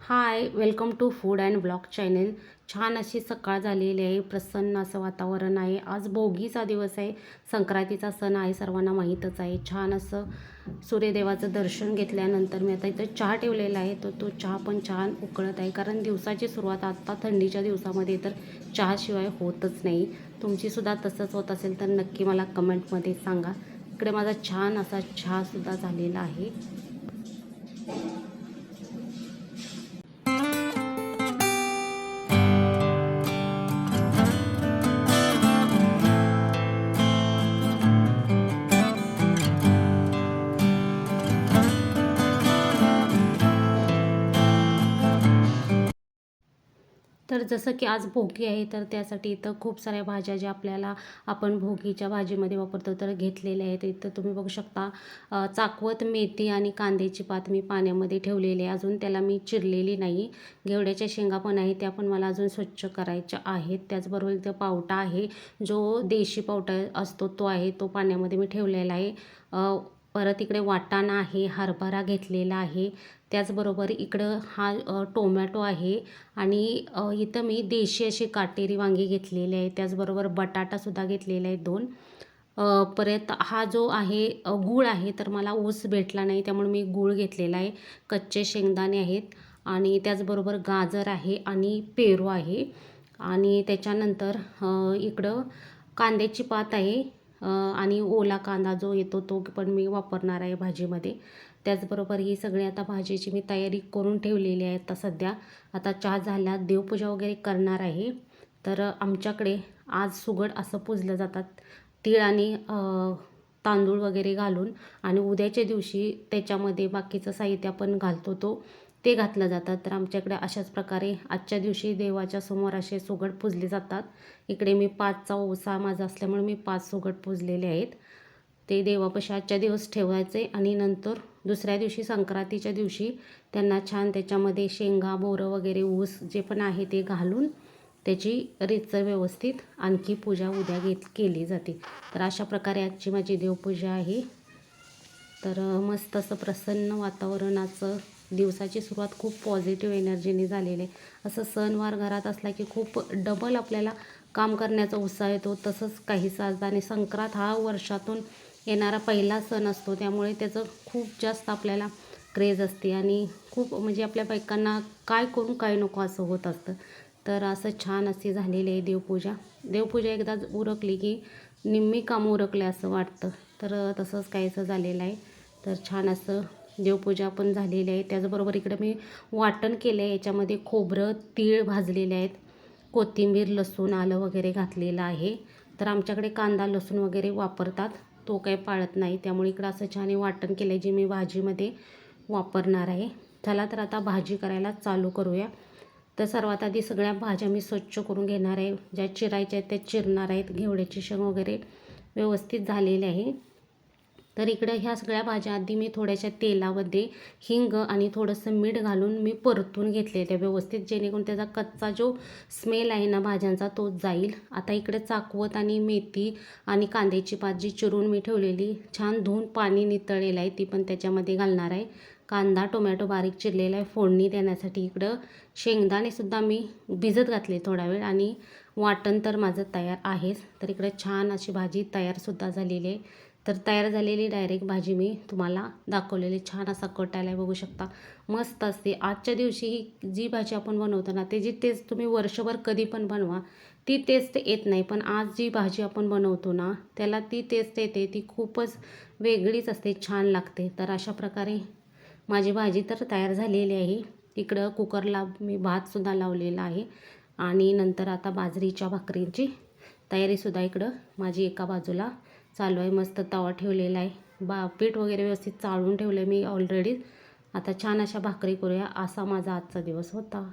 High, welcome to food and blog channel. छान अशी सकाळ झालेली आहे. प्रसन्न असं वातावरण आहे. आज भोगीचा दिवस आहे. संक्रांतीचा सण आहे, सर्वांना माहीतच आहे. छान असं सूर्यदेवाचं दर्शन घेतल्यानंतर मी आता इथं चहा ठेवलेला आहे. तो चहा पण छान उकळत आहे, कारण दिवसाची सुरुवात आत्ता थंडीच्या दिवसामध्ये तर चहाशिवाय होतच नाही. तुमचीसुद्धा तसंच होत असेल तर नक्की मला कमेंटमध्ये सांगा. इकडे माझा छान असा चहासुद्धा झालेला आहे. तर जसं की आज भोगी आहे, तर त्यासाठी इथं खूप साऱ्या भाज्या ज्या आपल्याला आपण भोगीच्या भाजीमध्ये वापरतो तर घेतलेल्या आहेत. इथं तुम्ही बघू शकता चाकवत, मेथी आणि कांद्याची पात मी पाण्यामध्ये ठेवलेली आहे. अजून त्याला मी चिरलेली नाही. घेवड्याच्या शेंगा पण आहेत, त्या पण मला अजून स्वच्छ करायच्या आहेत. त्याचबरोबर इथं पावटा आहे, जो देशी पावटा असतो तो आहे, तो पाण्यामध्ये मी ठेवलेला आहे. परत इकडे वाटाणा आहे, हरभरा घेतलेला आहे. त्याचबरोबर इकडं हा टोमॅटो आहे आणि इथं मी देशी अशी काटेरी वांगी घेतलेली आहे. त्याचबरोबर बटाटासुद्धा घेतलेले आहेत 2. परत हा जो आहे गूळ आहे, तर मला ऊस भेटला नाही, त्यामुळे मी गूळ घेतलेला आहे. कच्चे शेंगदाणे आहेत आणि त्याचबरोबर गाजर आहे आणि पेरू आहे. आणि त्याच्यानंतर इकडं कांद्याची पात आहे आणि ओला कांदा जो येतो तो पण मी वापरणार आहे भाजीमध्ये. त्याचबरोबर ही सगळी आता भाजीची मी तयारी करून ठेवलेली आहे. आता सध्या आता चहा झाला, देवपूजा वगैरे करणार आहे. तर आमच्याकडे आज सुगड असं पूजलं जातात, तीळ आणि तांदूळ वगैरे घालून, आणि उद्याच्या दिवशी त्याच्यामध्ये बाकीचं साहित्य आपण घालतो ते घातलं जातं. तर आमच्याकडे अशाच प्रकारे आजच्या दिवशी देवाच्या समोर असे सुगड पूजले जातात. इकडे मी 5चा ओसा माझा असल्यामुळे मी 5 सुगड पूजलेले आहेत. ते देवापाशी आजच्या दिवस ठेवायचे आणि नंतर दुसऱ्या दिवशी संक्रांतीच्या दिवशी त्यांना छान त्याच्यामध्ये शेंगा, बोरं वगैरे, ऊस जे पण आहे ते घालून त्याची रीतसर व्यवस्थित आणखी पूजा उद्या केली जाते. तर अशा प्रकारे आजची माझी देवपूजा आहे. तर मस्त असं प्रसन्न वातावरणाचं, दिवसाची सुरुवात खूप पॉझिटिव्ह एनर्जीने झालेली आहे. असं सणवार घरात असला की खूप डबल आपल्याला काम करण्याचा उत्साह येतो. तसंच काहीसं आज, आणि संक्रांत हा वर्षातून येणारा पहिला सण असतो, त्यामुळे त्याचं खूप जास्त आपल्याला क्रेज असते आणि खूप म्हणजे आपल्या बायकांना काय करू काय नको असं होत असतं. तर असं छान अशी झालेली आहे देवपूजा. देवपूजा एकदा उरकली की निम्मी कामं उरकले असं वाटतं. तर तसंच काहीसं झालेलं आहे. तर छान असं देवपूजा पण झालेली आहे. त्याचबरोबर इकडे मी वाटण केलं आहे. याच्यामध्ये खोबरं, तीळ भाजलेले आहेत, कोथिंबीर, लसूण, आलं वगैरे घातलेलं आहे. तर आमच्याकडे कांदा, लसूण वगैरे वापरतात, तो काही पाळत नाही, त्यामुळे इकडं असं छान वाटण केलं आहे, जे मी भाजीमध्ये वापरणार आहे. चला तर आता भाजी करायला चालू करूया. तर सर्वात आधी सगळ्या भाज्या मी स्वच्छ करून घेणार आहे. ज्या चिरायच्या आहेत त्या चिरणार आहेत. घेवड्याची शेंग वगैरे व्यवस्थित झालेले आहे. तर इकडं ह्या सगळ्या भाज्या आधी मी थोड्याशा तेलामध्ये हिंग आणि थोडंसं मीठ घालून मी परतून घेतले व्यवस्थित, जेणेकरून त्याचा कच्चा जो स्मेल आहे ना भाज्यांचा तो जाईल. आता इकडे चाकवत आणि मेथी आणि कांद्याची पात जी चिरून मी ठेवलेली, छान धुवून पाणी नितळलेलं आहे, ती पण त्याच्यामध्ये घालणार आहे. कांदा, टोमॅटो बारीक चिरलेला आहे फोडणी देण्यासाठी. इकडं शेंगदाणेसुद्धा मी भिजत घातले थोडा वेळ, आणि वाटण तर माझं तयार आहेच. तर इकडे छान अशी भाजी तयारसुद्धा झालेली आहे. तर तयार झालेली डायरेक्ट भाजी मी तुम्हाला दाखवलेली. छान असा कट आला आहे, बघू शकता, मस्त असते. आजच्या दिवशी ही जी भाजी आपण बनवतो ना, त्याची टेस्ट तुम्ही वर्षभर कधी पण बनवा, ती टेस्ट येत नाही. पण आज जी भाजी आपण बनवतो ना, त्याला ती टेस्ट येते, ती खूपच वेगळीच असते, छान लागते. तर अशा प्रकारे माझी भाजी तर तयार झालेली आहे. इकडं कुकरला मी भातसुद्धा लावलेला आहे, आणि नंतर आता बाजरीच्या भाकरींची तयारीसुद्धा इकडं माझी एका बाजूला चालू आहे. मस्त तवा ठेवलेला आहे, पीठ वगैरे व्यवस्थित चाळून ठेवलं आहे मी ऑलरेडी. आता छान अशा भाकरी करूया, असा माझा आजचा दिवस होता.